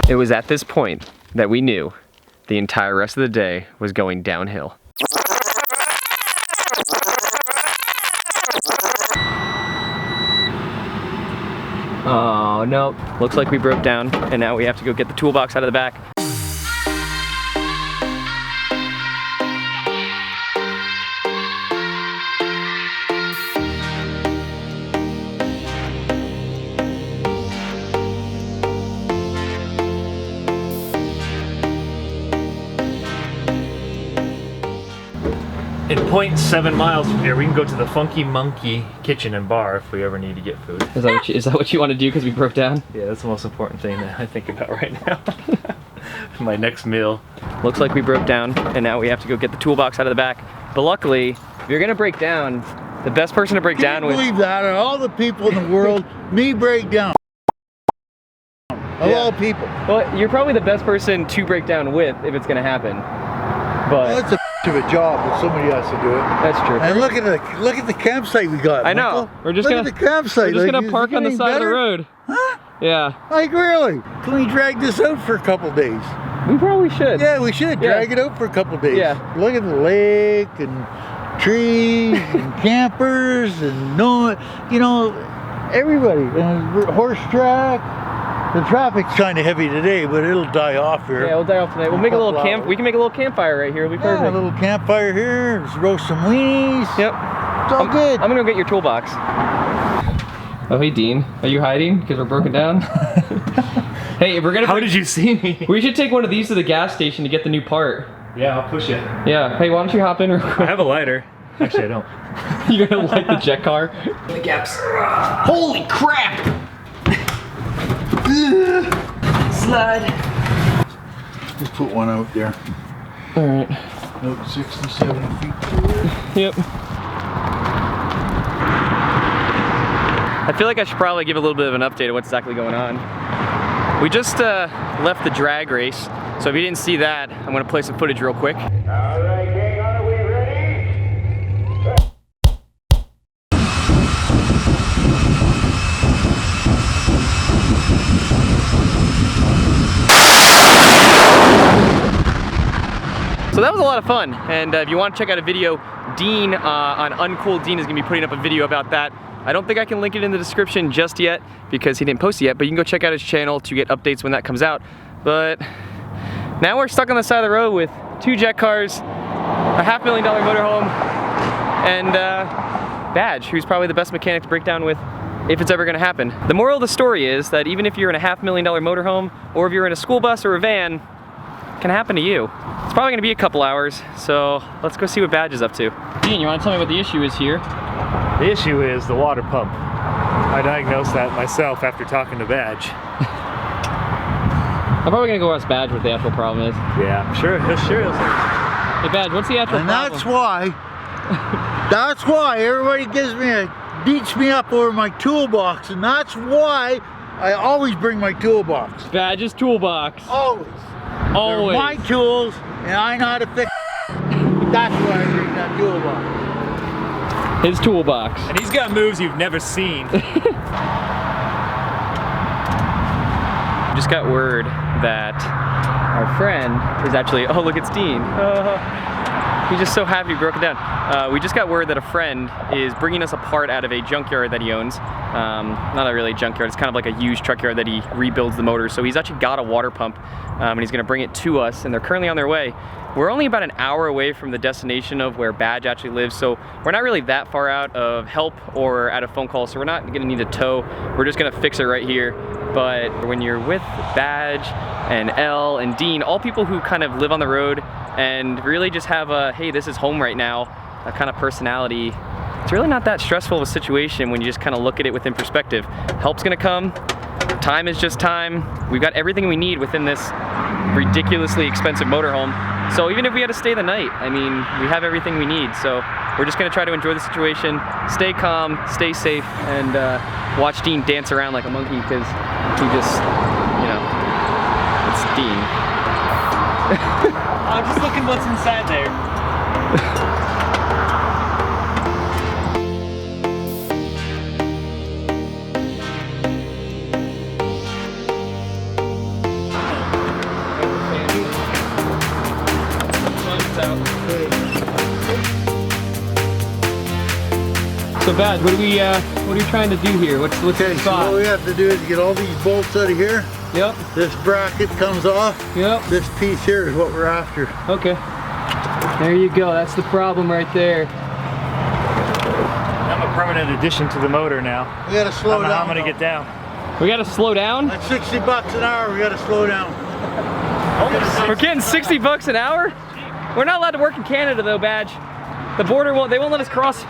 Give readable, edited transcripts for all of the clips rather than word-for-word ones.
It was at this point that we knew the entire rest of the day was going downhill. Oh no, looks like we broke down and now we have to go get the toolbox out of the back. In 0.7 miles from here, we can go to the Funky Monkey Kitchen and Bar if we ever need to get food. Is that what you want to do because we broke down? Yeah, that's the most important thing that I think about right now. My next meal. Looks like we broke down and now we have to go get the toolbox out of the back. But luckily, if you're gonna break down, the best person to break down with— Can you believe that? Of all the people in the world, me break down. Of all people. Well, you're probably the best person to break down with if it's gonna happen. But Well, that's a of a job, but somebody has to do it. That's true. And look at the campsite we got. I know. Michael. We're just look gonna at the campsite. We're just gonna park on the side of the road. Huh? Yeah. Like really? Can we drag this out for a couple days? We probably should. Yeah, we should drag it out for a couple days. Yeah. Look at the lake and trees and campers and everybody and horse track. The traffic's kind of heavy today, but it'll die off here. Yeah, it'll die off tonight. We'll make a little camp. We can make a little campfire right here. It'll be perfect. Yeah, a little campfire here. Let's roast some weenies. Yep. It's all good. I'm gonna go get your toolbox. Oh, hey, Dean. Are you hiding because we're broken down? Hey, if we're gonna— How did you see me? We should take one of these to the gas station to get the new part. Yeah, I'll push it. Yeah. Hey, why don't you hop in real quick? I have a lighter. Actually, I don't. You're gonna light the jet car? The gaps. Holy crap! Slide. Just put one out there. All right. Out 60, 70 feet. Yep. I feel like I should probably give a little bit of an update of what's exactly going on. We just left the drag race, so if you didn't see that, I'm gonna play some footage real quick. All right, gang, are we ready? So that was a lot of fun, and if you want to check out a video, Dean on Uncool Dean is going to be putting up a video about that. I don't think I can link it in the description just yet because he didn't post it yet, but you can go check out his channel to get updates when that comes out. But now we're stuck on the side of the road with 2 jet cars, a $500,000 motorhome, and Badge, who's probably the best mechanic to break down with if it's ever going to happen. The moral of the story is that even if you're in a $500,000 motorhome, or if you're in a school bus or a van, it can happen to you. It's probably gonna be a couple hours, so let's go see what Badge is up to. Dean, you wanna tell me what the issue is here? The issue is the water pump. I diagnosed that myself after talking to Badge. I'm probably gonna go ask Badge what the actual problem is. Yeah, sure. Hey Badge, what's the actual problem? That's why everybody beats me up over my toolbox, and that's why I always bring my toolbox. Badge's toolbox. Always. Always. They're my tools, and I know how to fix. That's why I bring that toolbox. His toolbox. And he's got moves you've never seen. Just got word that our friend is actually— oh look, it's Dean. He's just so happy he broke it down. We just got word that a friend is bringing us a part out of a junkyard that he owns. Not a really junkyard, it's kind of like a used truck yard that he rebuilds the motors. So he's actually got a water pump and he's gonna bring it to us, and they're currently on their way. We're only about an hour away from the destination of where Badge actually lives, so we're not really that far out of help or out of phone call, so we're not gonna need a tow. We're just gonna fix it right here. But when you're with Badge and Elle and Dean, all people who kind of live on the road and really just have a, hey, this is home right now, a kind of personality, it's really not that stressful of a situation when you just kind of look at it within perspective. Help's gonna come, time is just time. We've got everything we need within this ridiculously expensive motorhome. So even if we had to stay the night, I mean, we have everything we need. So we're just gonna try to enjoy the situation, stay calm, stay safe, and watch Dean dance around like a monkey, because he just, you know, it's Dean. I'm just looking what's inside there. So Badge, what are we trying to do here? What's the Okay, so spot? what we have to do is get all these bolts out of here. Yep. This bracket comes off. Yep. This piece here is what we're after. Okay. There you go. That's the problem right there. I'm a permanent addition to the motor now. We gotta slow down. How am I gonna get down? We gotta slow down. At 60 bucks an hour, we gotta slow down. We're getting 60 bucks an hour? We're not allowed to work in Canada though, Badge. The border they won't let us cross.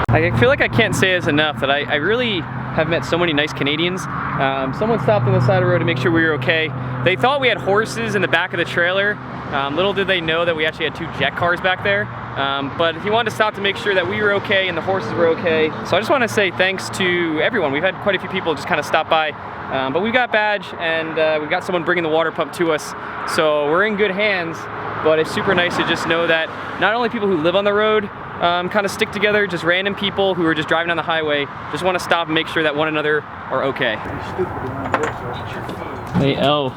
I feel like I can't say this enough that I really have met so many nice Canadians. Someone stopped on the side of the road to make sure we were okay. They thought we had horses in the back of the trailer. Little did they know that we actually had 2 jet cars back there. But he wanted to stop to make sure that we were okay and the horses were okay. So I just want to say thanks to everyone. We've had quite a few people just kind of stop by. But we've got Badge and we've got someone bringing the water pump to us. So we're in good hands, but it's super nice to just know that not only people who live on the road kind of stick together, just random people who are just driving on the highway just want to stop and make sure that one another are okay. Hey Elf,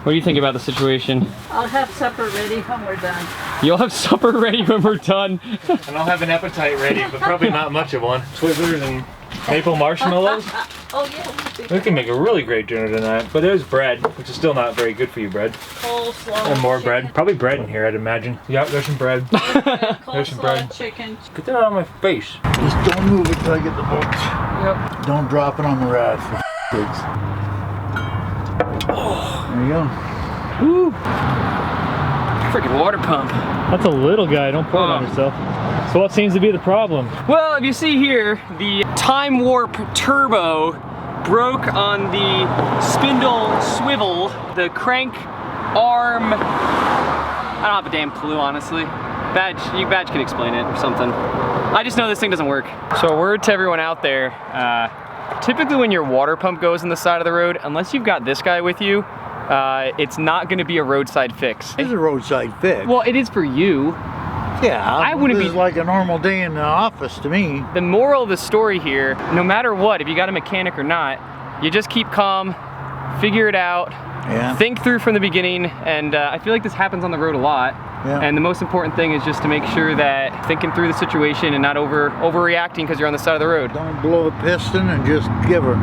what do you think about the situation? I'll have supper ready when we're done. You'll have supper ready when we're done. And I'll have an appetite ready, but probably not much of one. Twizzlers and maple marshmallows. Oh yeah. We can make a really great dinner tonight. But there's bread, which is still not very good for you, bread. Coleslaw. And more chicken. bread. Probably bread in here, I'd imagine. Yep, there's some bread. There's some bread. Coleslaw, chicken. Get that out of my face. Just don't move it till I get the bolts. Yep. Don't drop it on the rad for kids. There you go. Woo! Freaking water pump. That's a little guy, don't pour it on yourself. So what seems to be the problem? Well, if you see here, the time warp turbo broke on the spindle swivel, the crank arm. I don't have a damn clue, honestly. Badge can explain it or something. I just know this thing doesn't work. So a word to everyone out there, typically when your water pump goes on the side of the road, unless you've got this guy with you, it's not gonna be a roadside fix. It's a roadside fix. Well, it is for you. Yeah, I wouldn't this be is like a normal day in the office to me. The moral of the story here, no matter what, if you got a mechanic or not, you just keep calm, figure it out, think through from the beginning, and I feel like this happens on the road a lot. Yeah. And the most important thing is just to make sure that thinking through the situation and not overreacting because you're on the side of the road. Don't blow the piston and just give her.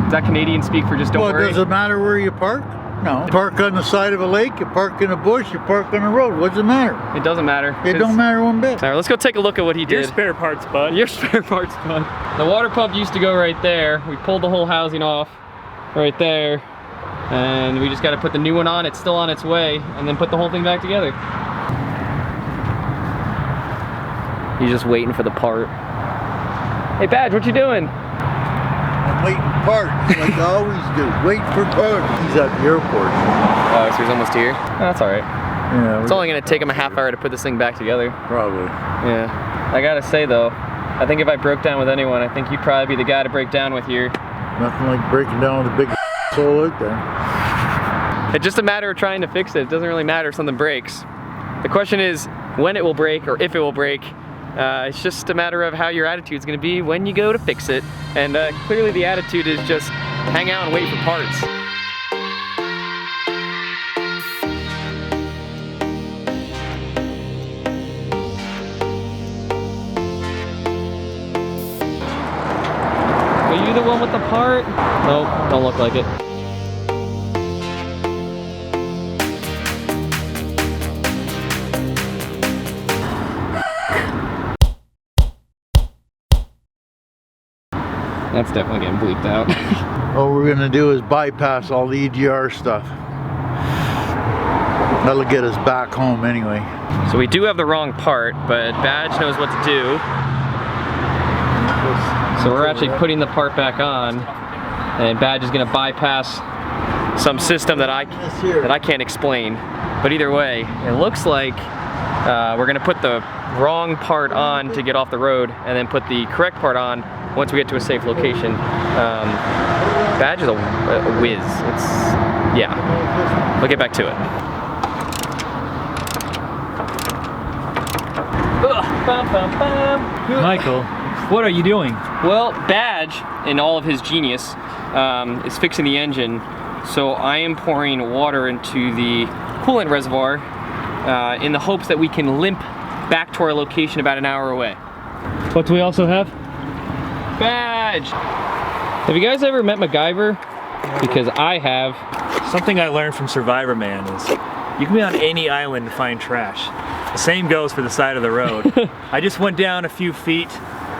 Is that Canadian speak for just don't Well, worry? does it matter where you park? No. You park on the side of a lake, you park in a bush, you park on a road. What does it matter? It doesn't matter. It don't matter one bit. All right, let's go take a look at what he did. Your spare parts, bud. Your spare parts, bud. The water pump used to go right there. We pulled the whole housing off right there. And we just got to put the new one on. It's still on its way. And then put the whole thing back together. He's just waiting for the part. Hey, Badge, what you doing? I'm waiting for parts, like I always do. Wait for parts. He's at the airport. Oh, so he's almost here? Oh, that's all right. Yeah. It's only going to take him a half hour to put this thing back together. Probably. Yeah. I got to say, though, I think if I broke down with anyone, I think you'd probably be the guy to break down with here. Nothing like breaking down with a big soul out there. It's just a matter of trying to fix it. It doesn't really matter if something breaks. The question is when it will break or if it will break. It's just a matter of how your attitude is going to be when you go to fix it. And clearly the attitude is just hang out and wait for parts. Are you the one with the part? Nope, don't look like it. That's definitely getting bleeped out. All we're gonna do is bypass all the EGR stuff. That'll get us back home anyway. So we do have the wrong part, but Badge knows what to do. So we're actually putting the part back on, and Badge is gonna bypass some system that I can't explain. But either way, it looks like we're gonna put the wrong part on to get off the road, and then put the correct part on once we get to a safe location. Badge is a whiz. Yeah. We'll get back to it. Michael, what are you doing? Well, Badge, in all of his genius, is fixing the engine. So I am pouring water into the coolant reservoir in the hopes that we can limp back to our location about an hour away. What do we also have? Badge! Have you guys ever met MacGyver? Because I have. Something I learned from Survivor Man is you can be on any island and find trash. The same goes for the side of the road. I just went down a few feet,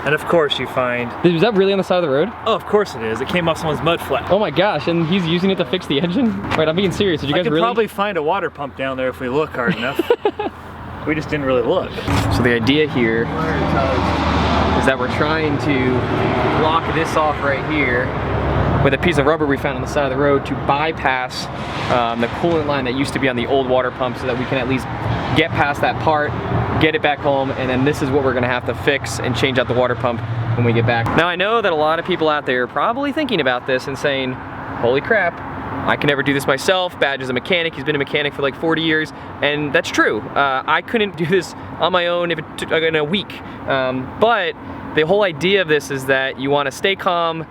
and of course you find... Is that really on the side of the road? Oh, of course it is. It came off someone's mud flap. Oh my gosh, and he's using it to fix the engine? Wait, I'm being serious. Did you guys I could really? probably find a water pump down there if we look hard enough. We just didn't really look. So the idea here is that we're trying to block this off right here with a piece of rubber we found on the side of the road to bypass the coolant line that used to be on the old water pump so that we can at least get past that part, get it back home, and then this is what we're gonna have to fix and change out the water pump when we get back. Now I know that a lot of people out there are probably thinking about this and saying, holy crap, I can never do this myself. Badge is a mechanic, he's been a mechanic for like 40 years, and that's true. I couldn't do this on my own if it took in a week. But the whole idea of this is that you wanna stay calm,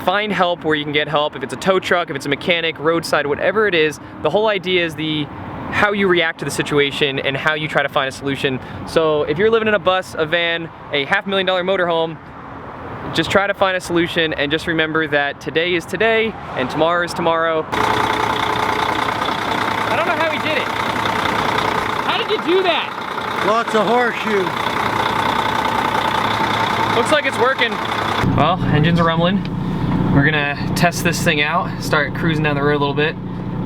find help where you can get help. If it's a tow truck, if it's a mechanic, roadside, whatever it is, the whole idea is how you react to the situation and how you try to find a solution. So if you're living in a bus, a van, a $500,000 motorhome, just try to find a solution and just remember that today is today and tomorrow is tomorrow. I don't know how he did it. How did you do that? Lots of horseshoes. Looks like it's working. Well, engines are rumbling. We're gonna test this thing out, start cruising down the road a little bit.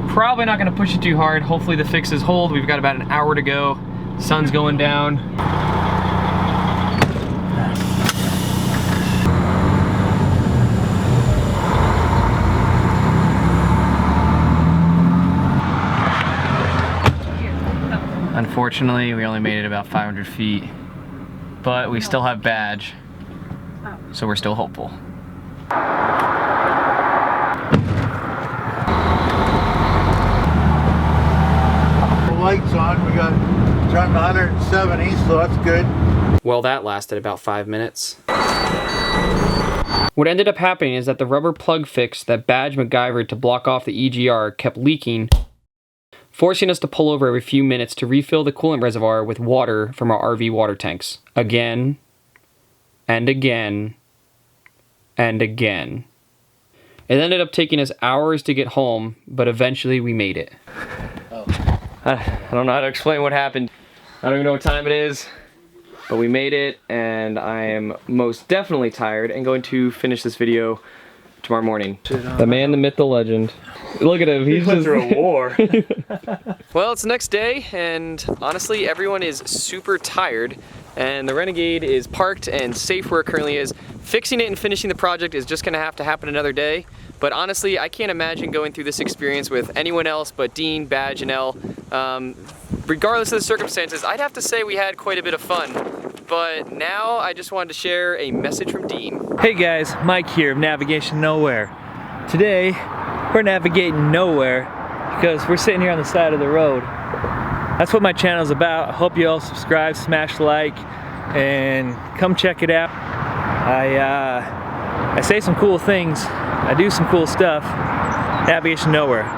Probably not gonna push it too hard. Hopefully the fixes hold. We've got about an hour to go. Sun's going down. Unfortunately, we only made it about 500 feet, but we still have badge, so we're still hopeful. Lights on, we got turned 170, so that's good. Well, that lasted about 5 minutes. What ended up happening is that the rubber plug fix that Badge MacGyvered to block off the EGR kept leaking, forcing us to pull over every few minutes to refill the coolant reservoir with water from our RV water tanks. Again, and again, and again. It ended up taking us hours to get home, but eventually we made it. I don't know how to explain what happened. I don't even know what time it is, but we made it, and I am most definitely tired and going to finish this video tomorrow morning. The man, the myth, the legend. Look at him, he's Went just... through a war. Well, it's the next day, and honestly, everyone is super tired, and the Renegade is parked and safe where it currently is. Fixing it and finishing the project is just gonna have to happen another day, but honestly, I can't imagine going through this experience with anyone else but Dean, Badge, and Elle. Regardless of the circumstances, I'd have to say we had quite a bit of fun. But now I just wanted to share a message from Dean. Hey guys, Mike here of Navigation Nowhere. Today, we're navigating nowhere because we're sitting here on the side of the road. That's what my channel's about. I hope you all subscribe, smash like, and come check it out. I say some cool things. I do some cool stuff. Navigation Nowhere.